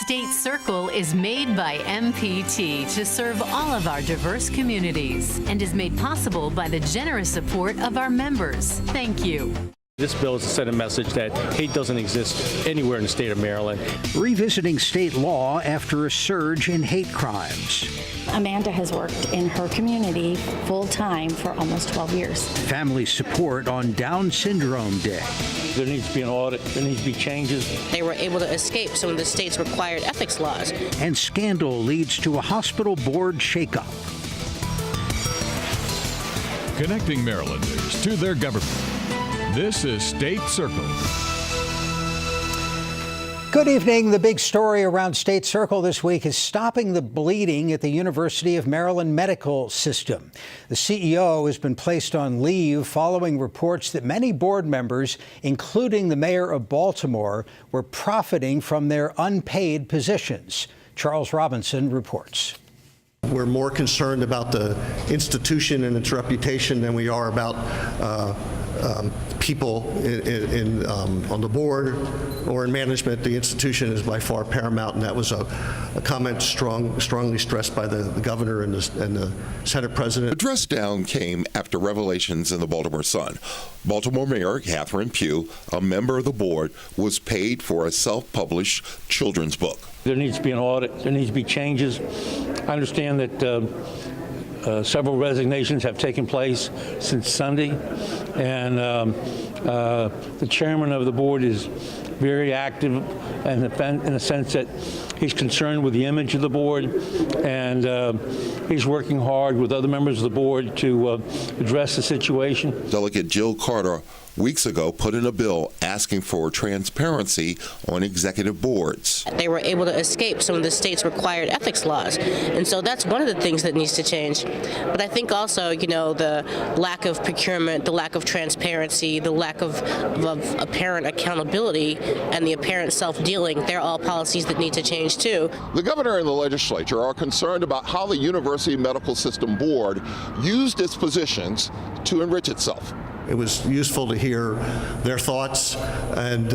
State Circle is made by MPT to serve all of our diverse communities and is made possible by the generous support of our members. Thank you. This bill is to send a message that hate doesn't exist anywhere in the state of Maryland. Revisiting state law after a surge in hate crimes. Amanda has worked in her community full-time for almost 12 years. Family support on Down Syndrome Day. There needs to be an audit. There needs to be changes. They were able to escape some of the state's required ethics laws. And scandal leads to a hospital board shakeup. Connecting Marylanders to their government. This is State Circle. Good evening. The big story around State Circle this week is stopping the bleeding at the University of Maryland Medical System. The CEO has been placed on leave following reports that many board members, including the mayor of Baltimore, were profiting from their unpaid positions. Charles Robinson reports. We're more concerned about the institution and its reputation than we are about people on the board or in management. The institution is by far paramount, and that was a comment strongly stressed by the governor and the Senate president. The dress down came after revelations in the Baltimore Sun. Baltimore Mayor Catherine Pugh, a member of the board, was paid for a self-published children's book. There needs to be an audit. There needs to be changes. I understand that several resignations have taken place since Sunday, and the chairman of the board is very active in the sense that he's concerned with the image of the board, and he's working hard with other members of the board to address the situation. Delegate Jill Carter weeks ago put in a bill asking for transparency on executive boards. They were able to escape some of the state's required ethics laws, and so that's one of the things that needs to change. But I think also, the lack of procurement, the lack of transparency, the lack of apparent accountability, and the apparent self-dealing, they're all policies that need to change too. The governor and the legislature are concerned about how the University Medical System Board used its positions to enrich itself. It was useful to hear their thoughts, and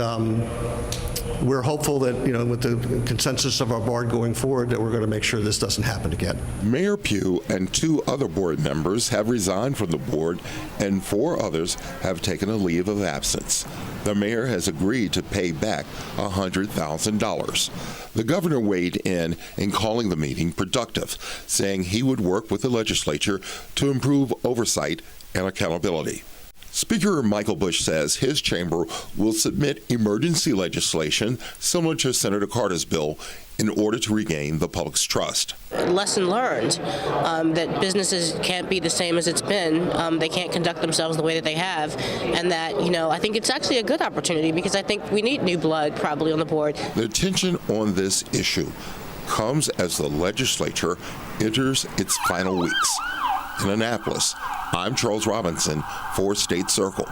we're hopeful that, with the consensus of our board going forward, that we're going to make sure this doesn't happen again. Mayor Pugh and 2 other board members have resigned from the board, and 4 others have taken a leave of absence. The mayor has agreed to pay back $100,000. The governor weighed in calling the meeting productive, saying he would work with the legislature to improve oversight and accountability. Speaker Michael Bush says his chamber will submit emergency legislation similar to Senator Carter's bill in order to regain the public's trust. Lesson learned, that businesses can't be the same as it's been. They can't conduct themselves the way that they have, and that, I think it's actually a good opportunity because I think we need new blood probably on the board. The tension on this issue comes as the legislature enters its final weeks. In Annapolis, I'm Charles Robinson for State Circle.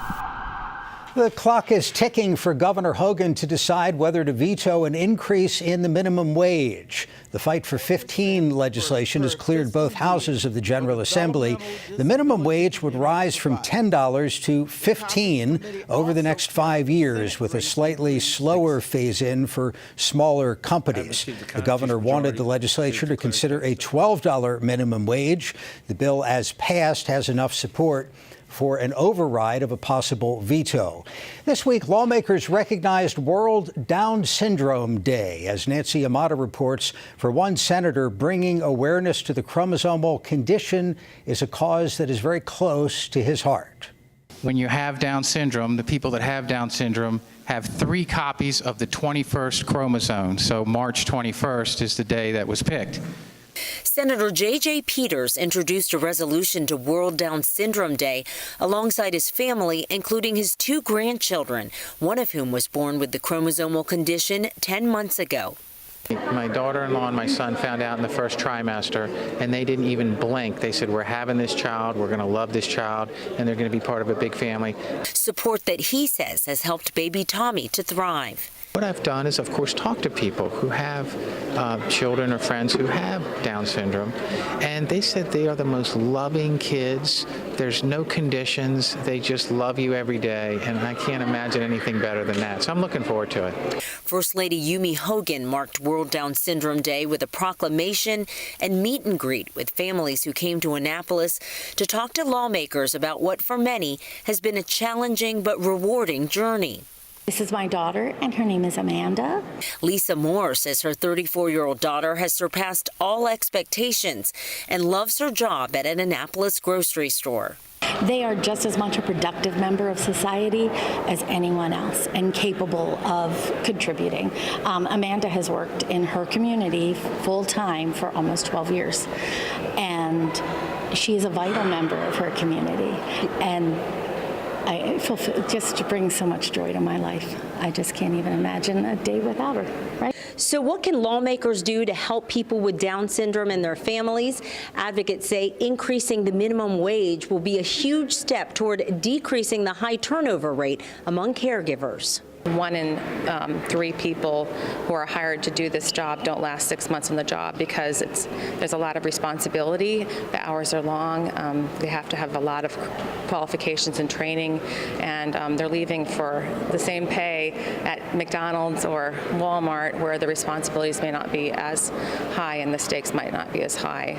The clock is ticking for Governor Hogan to decide whether to veto an increase in the minimum wage. The Fight for 15 legislation has cleared both houses of the General Assembly. The minimum wage would rise from $10 to $15 over the next 5 years, with a slightly slower phase-in for smaller companies. The governor wanted the legislature to consider a $12 minimum wage. The bill, as passed, has enough support for an override of a possible veto. This week, lawmakers recognized World Down Syndrome Day. As Nancy Amata reports, for one senator, bringing awareness to the chromosomal condition is a cause that is very close to his heart. When you have Down syndrome, the people that have Down syndrome have 3 copies of the 21st chromosome. So March 21st is the day that was picked. Senator J.J. Peters introduced a resolution to World Down Syndrome Day alongside his family, including his 2 grandchildren, one of whom was born with the chromosomal condition 10 months ago. My daughter-in-law and my son found out in the first trimester, and they didn't even blink. They said, we're having this child, we're going to love this child, and they're going to be part of a big family. Support that he says has helped baby Tommy to thrive. What I've done is, of course, talk to people who have children or friends who have Down syndrome, and they said they are the most loving kids. There's no conditions. They just love you every day, and I can't imagine anything better than that. So I'm looking forward to it. First Lady Yumi Hogan marked World Down Syndrome Day with a proclamation and meet and greet with families who came to Annapolis to talk to lawmakers about what for many has been a challenging but rewarding journey. This is my daughter, and her name is Amanda. Lisa Moore says her 34-year-old daughter has surpassed all expectations and loves her job at an Annapolis grocery store. They are just as much a productive member of society as anyone else and capable of contributing. Amanda has worked in her community full-time for almost 12 years, and she is a vital member of her community. And I fulfill, just brings so much joy to my life. I just can't even imagine a day without her, right? So what can lawmakers do to help people with Down syndrome and their families? Advocates say increasing the minimum wage will be a huge step toward decreasing the high turnover rate among caregivers. 1 in 3 people who are hired to do this job don't last 6 months on the job because there's a lot of responsibility. The hours are long. They have to have a lot of qualifications and training, and they're leaving for the same pay at McDonald's or Walmart, where the responsibilities may not be as high and the stakes might not be as high.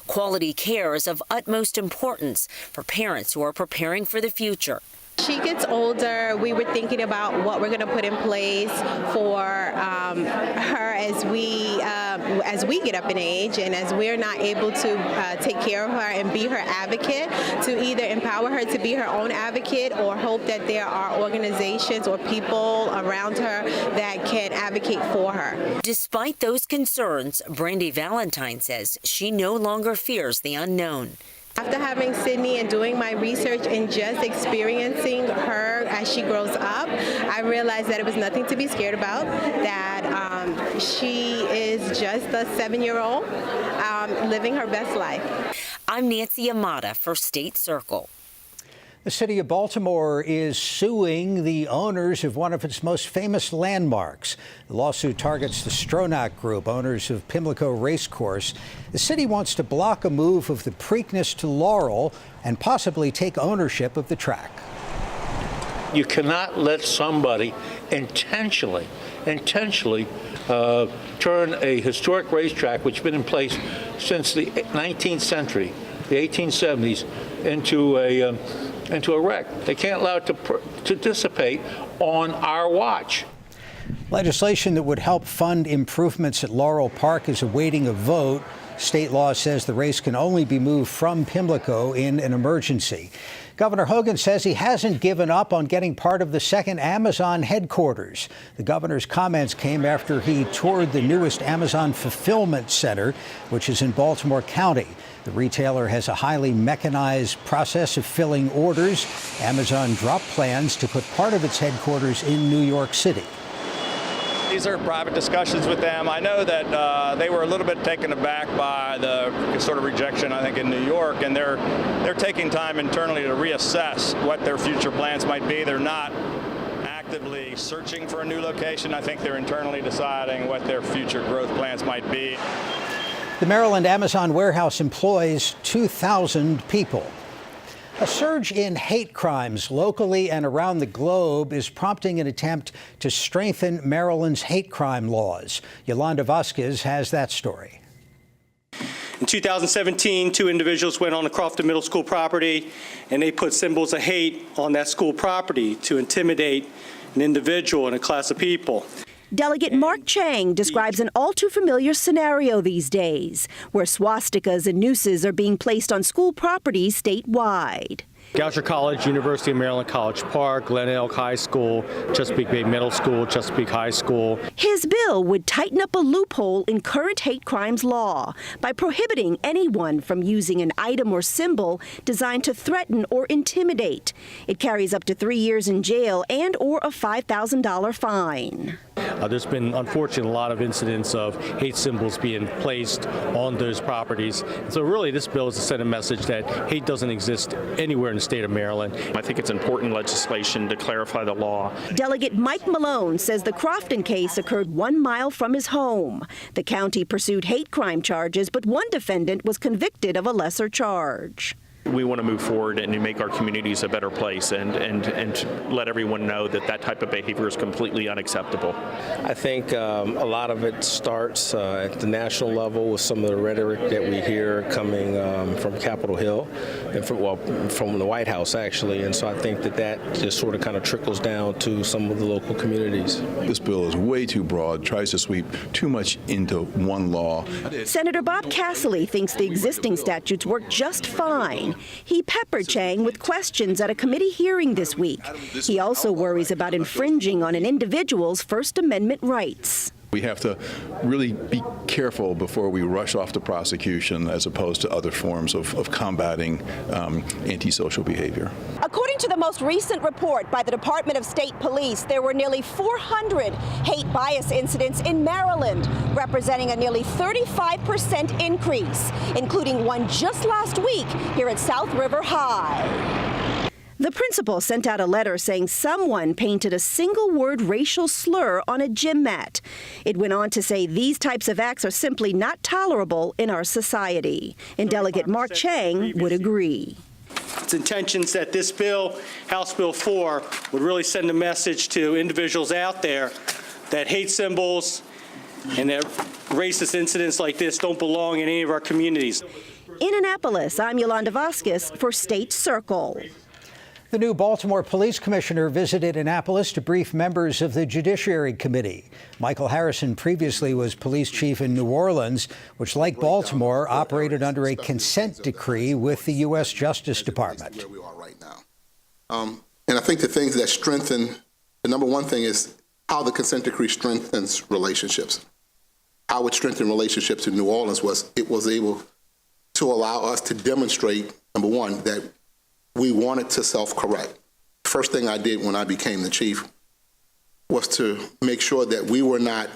Quality care is of utmost importance for parents who are preparing for the future. She gets older. We were thinking about what we're going to put in place for her as we get up in age, and as we're not able to take care of her and be her advocate, to either empower her to be her own advocate or hope that there are organizations or people around her that can advocate for her. Despite those concerns, Brandy Valentine says she no longer fears the unknown. After having Sydney and doing my research and just experiencing her as she grows up, I realized that it was nothing to be scared about, that she is just a 7-year-old living her best life. I'm Nancy Amata for State Circle. The city of Baltimore is suing the owners of one of its most famous landmarks. The lawsuit targets the Stronach Group, owners of Pimlico Racecourse. The city wants to block a move of the Preakness to Laurel and possibly take ownership of the track. You cannot let somebody intentionally turn a historic racetrack, which has been in place since the 19th century, the 1870s, into a wreck. They can't allow it to dissipate on our watch. Legislation that would help fund improvements at Laurel Park is awaiting a vote. State law says the race can only be moved from Pimlico in an emergency. Governor Hogan says he hasn't given up on getting part of the second Amazon headquarters. The governor's comments came after he toured the newest Amazon fulfillment center, which is in Baltimore County. The retailer has a highly mechanized process of filling orders. Amazon dropped plans to put part of its headquarters in New York City. These are private discussions with them. I know that they were a little bit taken aback by the sort of rejection, I think, in New York, and they're taking time internally to reassess what their future plans might be. They're not actively searching for a new location. I think they're internally deciding what their future growth plans might be. The Maryland Amazon warehouse employs 2,000 people. A surge in hate crimes locally and around the globe is prompting an attempt to strengthen Maryland's hate crime laws. Yolanda Vasquez has that story. In 2017, 2 individuals went on the Crofton Middle School property, and they put symbols of hate on that school property to intimidate an individual and a class of people. Delegate Mark Chang describes an all too familiar scenario these days, where swastikas and nooses are being placed on school properties statewide. Goucher College, University of Maryland College Park, Glen Elk High School, Chesapeake Bay Middle School, Chesapeake High School. His bill would tighten up a loophole in current hate crimes law by prohibiting anyone from using an item or symbol designed to threaten or intimidate. It carries up to 3 years in jail and or a $5,000 fine. There's been, unfortunately, a lot of incidents of hate symbols being placed on those properties. So really, this bill is to send a message that hate doesn't exist anywhere in the state of Maryland. I think it's important legislation to clarify the law. Delegate Mike Malone says the Crofton case occurred 1 mile from his home. The county pursued hate crime charges, but one defendant was convicted of a lesser charge. We want to move forward and make our communities a better place and let everyone know that that type of behavior is completely unacceptable. I think a lot of it starts at the national level with some of the rhetoric that we hear coming from Capitol Hill and from the White House, actually. And so I think that just sort of kind of trickles down to some of the local communities. This bill is way too broad, tries to sweep too much into one law. Senator Bob Casserly thinks the existing statutes work just fine. He peppered Chang with questions at a committee hearing this week. He also worries about infringing on an individual's First Amendment rights. We have to really be careful before we rush off to prosecution as opposed to other forms of combating antisocial behavior. According to the most recent report by the Department of State Police, there were nearly 400 hate bias incidents in Maryland, representing a nearly 35% increase, including one just last week here at South River High. The principal sent out a letter saying someone painted a single-word racial slur on a gym mat. It went on to say these types of acts are simply not tolerable in our society. And Delegate Mark Chang would agree. Its intentions that this bill, House Bill 4, would really send a message to individuals out there that hate symbols and that racist incidents like this don't belong in any of our communities. In Annapolis, I'm Yolanda Vasquez for State Circle. The new Baltimore Police Commissioner visited Annapolis to brief members of the Judiciary Committee. Michael Harrison previously was police chief in New Orleans, which, like Baltimore, operated under a consent decree with the U.S. Justice Department. Where we are right now. And I think the things that strengthen, the number one thing is how the consent decree strengthens relationships. How it strengthened relationships in New Orleans was it was able to allow us to demonstrate, number one, that we wanted to self-correct. First thing I did when I became the chief was to make sure that we were not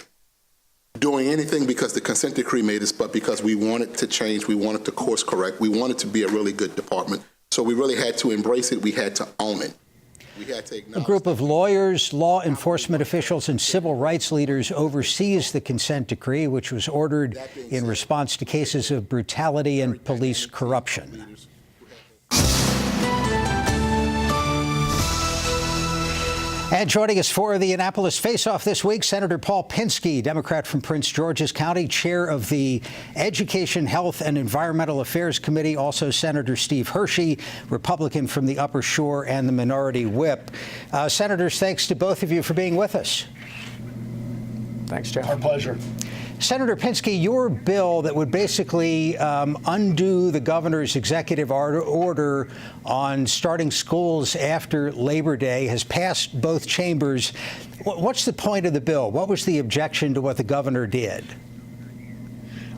doing anything because the consent decree made us, but because we wanted to change, we wanted to course correct, we wanted to be a really good department. So we really had to embrace it, we had to own it. We had to acknowledge. A group of lawyers, law enforcement officials, and civil rights leaders oversees the consent decree, which was ordered in response to cases of brutality and police corruption. And joining us for the Annapolis Face-Off this week, Senator Paul Pinsky, Democrat from Prince George's County, chair of the Education, Health, and Environmental Affairs Committee. Also, Senator Steve Hershey, Republican from the Upper Shore and the Minority Whip. Senators, thanks to both of you for being with us. Thanks, Jeff. Our pleasure. Senator Pinsky, your bill that would basically undo the governor's executive order on starting schools after Labor Day has passed both chambers. What's the point of the bill? What was the objection to what the governor did?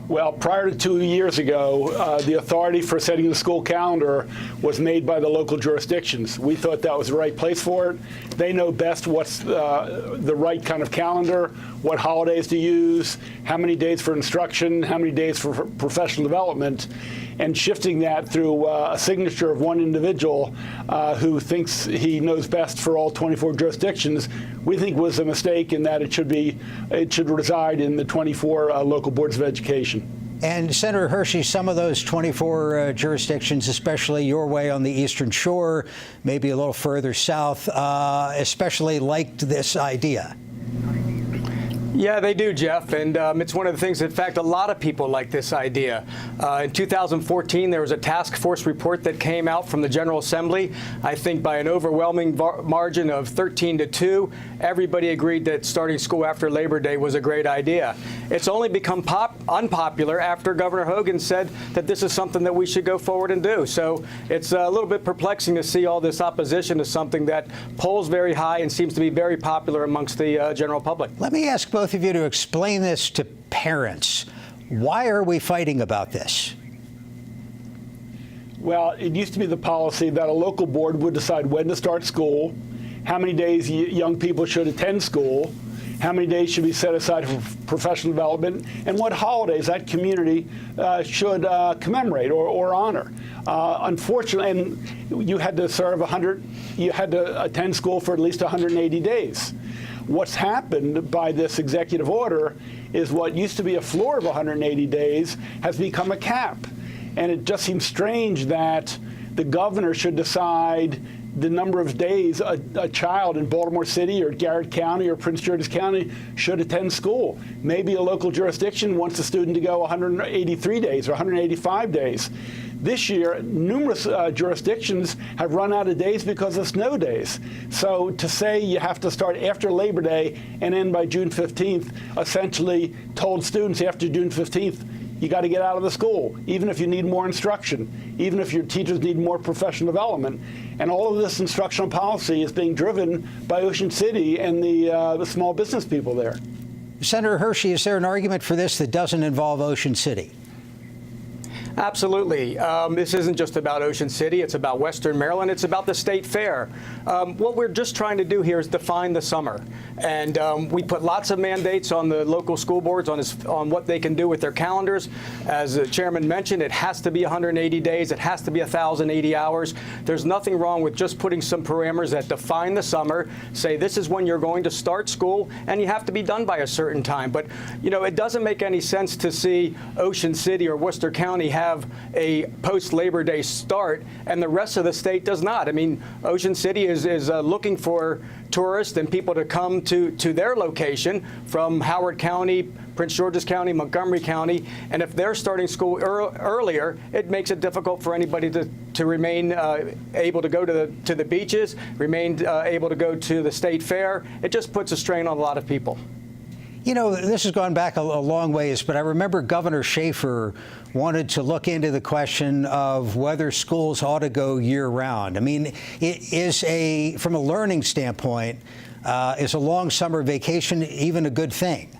Well, prior to 2 years ago, the authority for setting the school calendar was made by the local jurisdictions. We thought that was the right place for it. They know best what's the right kind of calendar, what holidays to use, how many days for instruction, how many days for professional development, and shifting that through a signature of one individual who thinks he knows best for all 24 jurisdictions, we think was a mistake in that it should reside in the 24 local boards of education. And Senator Hershey, some of those 24 jurisdictions, especially your way on the Eastern Shore, maybe a little further south, especially liked this idea. Yeah, they do, Jeff, and it's one of the things, in fact, a lot of people like this idea. In 2014, there was a task force report that came out from the General Assembly, I think by an overwhelming margin of 13-2. Everybody agreed that starting school after Labor Day was a great idea. It's only become unpopular after Governor Hogan said that this is something that we should go forward and do. So it's a little bit perplexing to see all this opposition to something that polls very high and seems to be very popular amongst the general public. Let me ask both of you to explain this to parents. Why are we fighting about this? Well, it used to be the policy that a local board would decide when to start school, how many days young people should attend school, how many days should be set aside for professional development, and what holidays that community should commemorate or honor. Unfortunately, and you had to serve you had to attend school for at least 180 days. What's happened by this executive order is what used to be a floor of 180 days has become a cap. And it just seems strange that the governor should decide the number of days a child in Baltimore City or Garrett County or Prince George's County should attend school. Maybe a local jurisdiction wants a student to go 183 days or 185 days. This year, numerous jurisdictions have run out of days because of snow days. So to say you have to start after Labor Day and end by June 15th essentially told students after June 15th, you got to get out of the school, even if you need more instruction, even if your teachers need more professional development. And all of this instructional policy is being driven by Ocean City and the small business people there. Senator Hershey, is there an argument for this that doesn't involve Ocean City? Absolutely. This isn't just about Ocean City. It's about Western Maryland. It's about the state fair. What we're just trying to do here is define the summer. And we put lots of mandates on the local school boards on what they can do with their calendars. As the chairman mentioned, it has to be 180 days. It has to be 1,080 hours. There's nothing wrong with just putting some parameters that define the summer, say this is when you're going to start school, and you have to be done by a certain time. But, you know, it doesn't make any sense to see Ocean City or Worcester County have a post-Labor Day start, and the rest of the state does not. I mean, Ocean City is looking for tourists and people to come to their location from Howard County, Prince George's County, Montgomery County, and if they're starting school earlier, it makes it difficult for anybody to remain able to go to the beaches, remain able to go to the state fair. It just puts a strain on a lot of people. You know, this has gone back a long ways, but I remember Governor Schaefer wanted to look into the question of whether schools ought to go year-round. I mean, from a learning standpoint, is a long summer vacation even a good thing?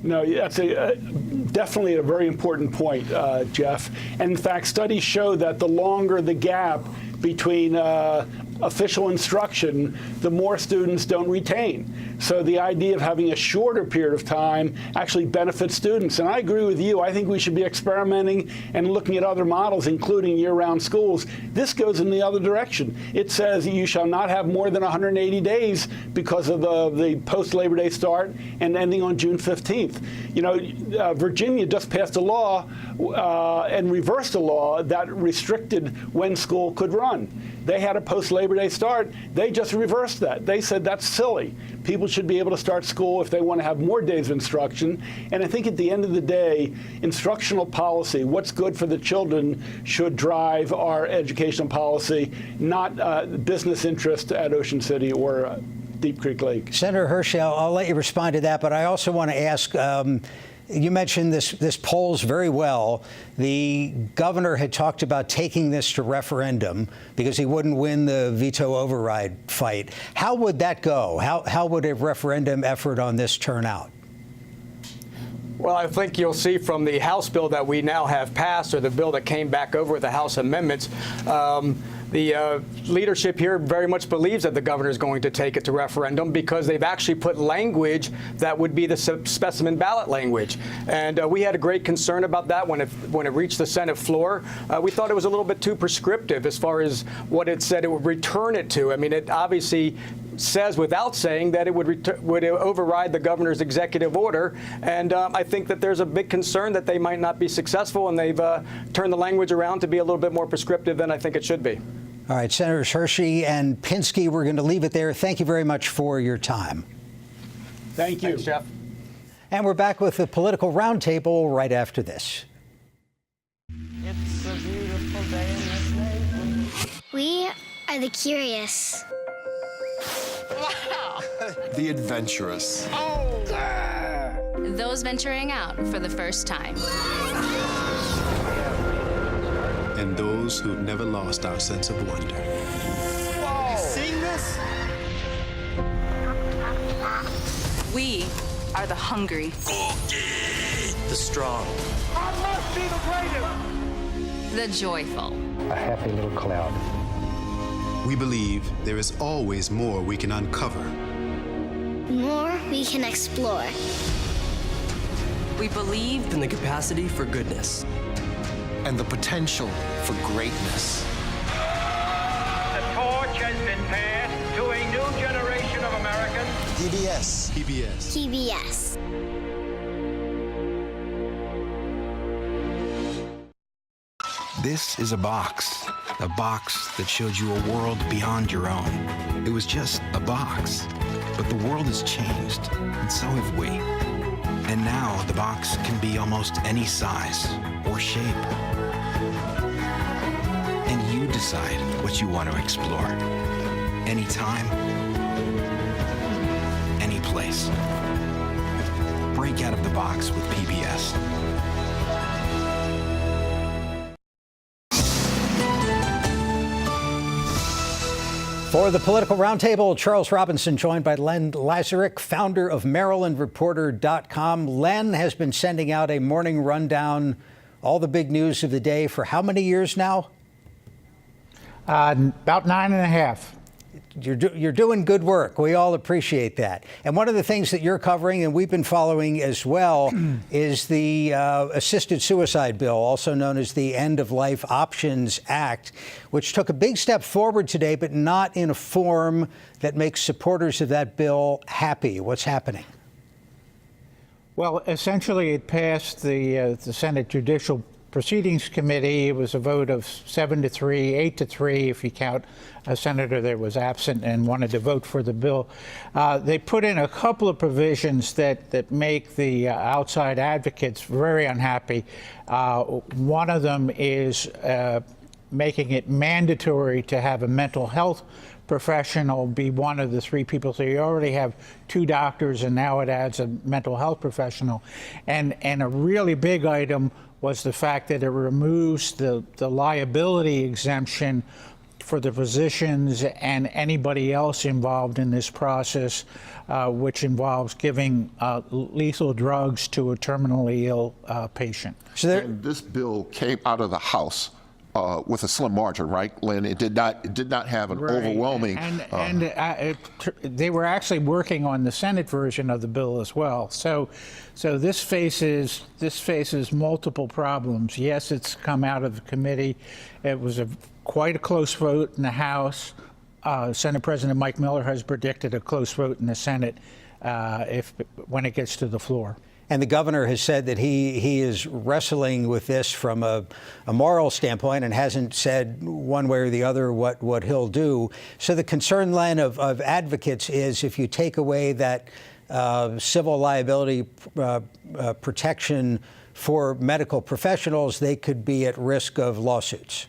No, that's definitely a very important point, Jeff. And in fact, studies show that the longer the gap between official instruction, the more students don't retain. So the idea of having a shorter period of time actually benefits students. And I agree with you. I think we should be experimenting and looking at other models, including year-round schools. This goes in the other direction. It says you shall not have more than 180 days because of the post-Labor Day start and ending on June 15th. You know, Virginia just passed a law and reversed a law that restricted when school could run. They had a post-Labor Day start. They just reversed that. They said that's silly. People should be able to start school if they want to have more days of instruction. And I think at the end of the day, instructional policy, what's good for the children, should drive our educational policy, not business interest at Ocean City or Deep Creek Lake. Senator Hershey, I'll let you respond to that, but I also want to ask, you mentioned this polls very well. The governor had talked about taking this to referendum because he wouldn't win the veto override fight. How would that go? How would a referendum effort on this turn out? Well, I think you'll see from the House bill that we now have passed, or the bill that came back over with the House amendments, the leadership here very much believes that the governor is going to take it to referendum because they've actually put language that would be the specimen ballot language. And we had a great concern about that when it reached the Senate floor. We thought it was a little bit too prescriptive as far as what it said it would return it to. I mean, it obviously says without saying that it would override the governor's executive order. And I think that there's a big concern that they might not be successful, and they've turned the language around to be a little bit more prescriptive than I think it should be. All right, Senators Hershey and Pinsky, we're going to leave it there. Thank you very much for your time. Thank you. Thanks, Jeff. And we're back with the Political Roundtable right after this. It's a beautiful day in this neighborhood. We are the curious. Wow. The adventurous. Oh. Grrr. Those venturing out for the first time. And those who've never lost our sense of wonder. Whoa. You seeing this? We are the hungry. The strong. I must be the greatest. The joyful. A happy little cloud. We believe there is always more we can uncover. the more we can explore. We believed in the capacity for goodness and the potential for greatness. The torch has been passed to a new generation of Americans. PBS. PBS. This is a box that showed you a world beyond your own. It was just a box, but the world has changed, and so have we. And now the box can be almost any size or shape. And you decide what you want to explore. Anytime, any place. Break out of the box with PBS. For the Political Roundtable, Charles Robinson, joined by Len Lazarick, founder of MarylandReporter.com. Len has been sending out a morning rundown, all the big news of the day, for how many years now? About 9.5. You're doing good work. We all appreciate that. And one of the things that you're covering, and we've been following as well, is the assisted suicide bill, also known as the End of Life Options Act, which took a big step forward today, but not in a form that makes supporters of that bill happy. What's happening? Well, essentially, it passed the Senate Judicial Proceedings Committee. It was a vote of 7-3, 8-3, if you count a senator that was absent and wanted to vote for the bill. They put in a couple of provisions that make the outside advocates very unhappy. One of them is making it mandatory to have a mental health professional be one of the 3 people. So you already have 2 doctors, and now it adds a mental health professional. And a really big item was the fact that it removes the liability exemption for the physicians and anybody else involved in this process, which involves giving lethal drugs to a terminally ill patient. And this bill came out of the House with a slim margin, right, Lynn? It did not have an overwhelming. They were actually working on the Senate version of the bill as well. So this faces multiple problems. Yes, it's come out of the committee. It was quite a close vote in the House. Senate President Mike Miller has predicted a close vote in the Senate when it gets to the floor. And the governor has said that he is wrestling with this from a moral standpoint and hasn't said one way or the other what he'll do. So the concern, Len, of advocates is if you take away that civil liability protection for medical professionals, they could be at risk of lawsuits.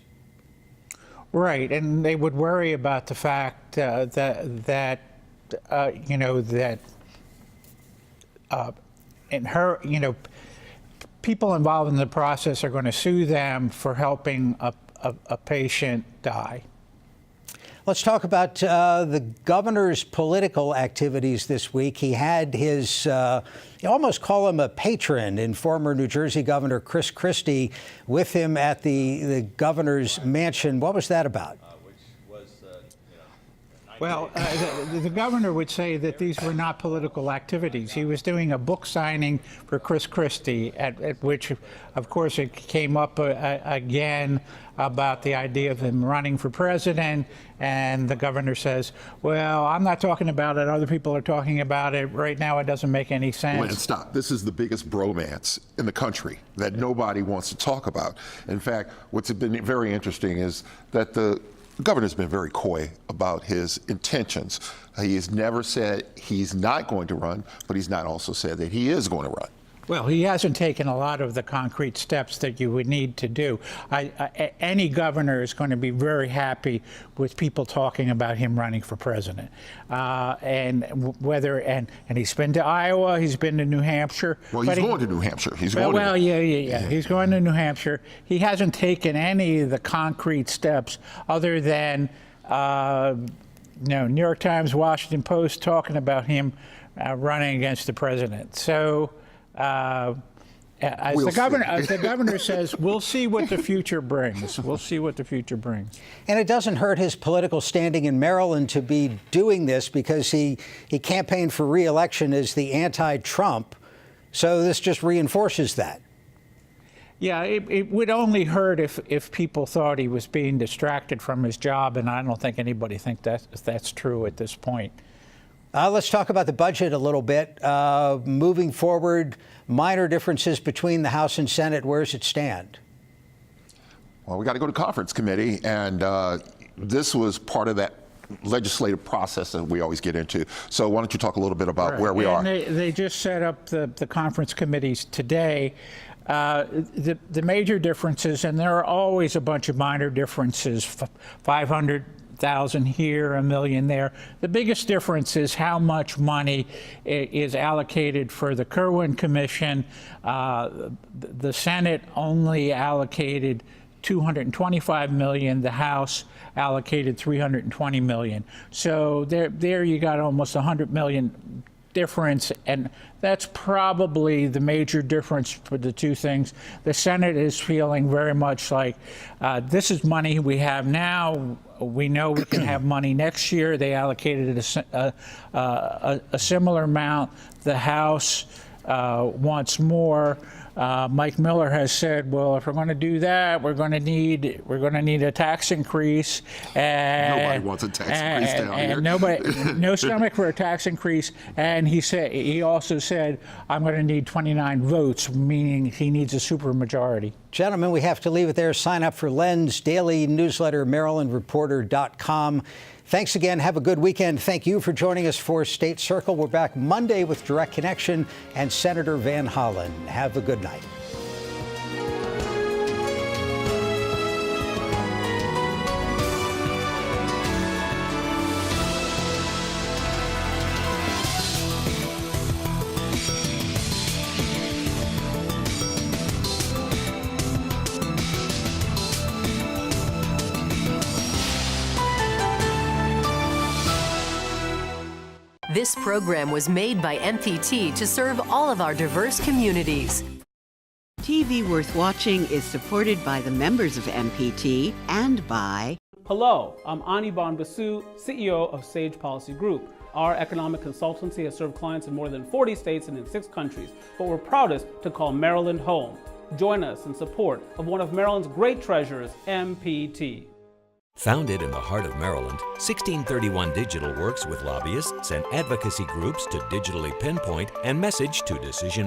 Right, and they would worry about the fact people involved in the process are going to sue them for helping a patient die. Let's talk about the governor's political activities this week. He had his, you almost call him a patron, in former New Jersey Governor Chris Christie, with him at the governor's mansion. What was that about? Well, the governor would say that these were not political activities. He was doing a book signing for Chris Christie, at which, of course, it came up again about the idea of him running for president. And the governor says, well, I'm not talking about it. Other people are talking about it. Right now, it doesn't make any sense. Lynn, stop. This is the biggest bromance in the country that nobody wants to talk about. In fact, what's been very interesting is that the governor's been very coy about his intentions. He has never said he's not going to run, but he's not also said that he is going to run. Well, he hasn't taken a lot of the concrete steps that you would need to do. Any governor is going to be very happy with people talking about him running for president. And he's been to Iowa, he's been to New Hampshire. Well, he's going to New Hampshire. He's going to. Yeah. He's going to New Hampshire. He hasn't taken any of the concrete steps other than, New York Times, Washington Post talking about him running against the president. So As the governor says, we'll see what the future brings. We'll see what the future brings. And it doesn't hurt his political standing in Maryland to be doing this because he campaigned for re-election as the anti-Trump. So this just reinforces that. Yeah, it would only hurt if people thought he was being distracted from his job, and I don't think anybody thinks that's true at this point. Let's talk about the budget a little bit. Moving forward, minor differences between the House and Senate. Where does it stand? Well, we got to go to conference committee, and this was part of that legislative process that we always get into. So why don't you talk a little bit about where we are? They just set up the conference committees today. The major differences, and there are always a bunch of minor differences, 500,000 here, $1 million there. The biggest difference is how much money is allocated for the Kirwan Commission. The Senate only allocated $225 million. The House allocated $320 million. So there you got almost $100 million difference, and that's probably the major difference for the two things. The Senate is feeling very much like this is money we have now. We know we can have money next year. They allocated a similar amount. The House wants more. Mike Miller has said, well, if we're going to do that, we're going to need a tax increase. And nobody wants a tax increase down here. And no stomach for a tax increase. And he also said, I'm going to need 29 votes, meaning he needs a supermajority. Gentlemen, we have to leave it there. Sign up for Len's daily newsletter, MarylandReporter.com. Thanks again. Have a good weekend. Thank you for joining us for State Circle. We're back Monday with Direct Connection and Senator Van Hollen. Have a good night. This program was made by MPT to serve all of our diverse communities. TV Worth Watching is supported by the members of MPT and by... Hello, I'm Anirban Basu, CEO of Sage Policy Group. Our economic consultancy has served clients in more than 40 states and in 6 countries, but we're proudest to call Maryland home. Join us in support of one of Maryland's great treasures, MPT. Founded in the heart of Maryland, 1631 Digital works with lobbyists and advocacy groups to digitally pinpoint and message to decision